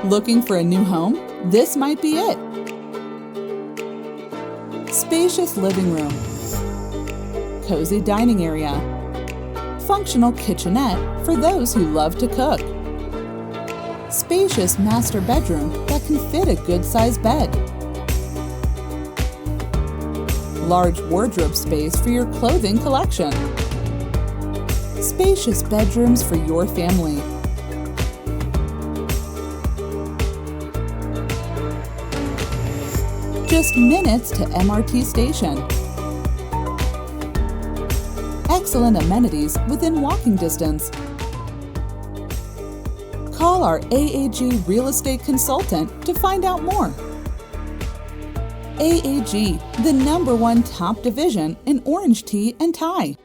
Looking for a new home? This might be it. Spacious living room, cozy dining area, functional kitchenette for those who love to cook, spacious master bedroom that can fit a good-sized bed, large wardrobe space for your clothing collection, spacious bedrooms for your family, just minutes to MRT station. Excellent amenities within walking distance. Call our AAG Real Estate Consultant to find out more. AAG, the #1 top division in orange tea and tie.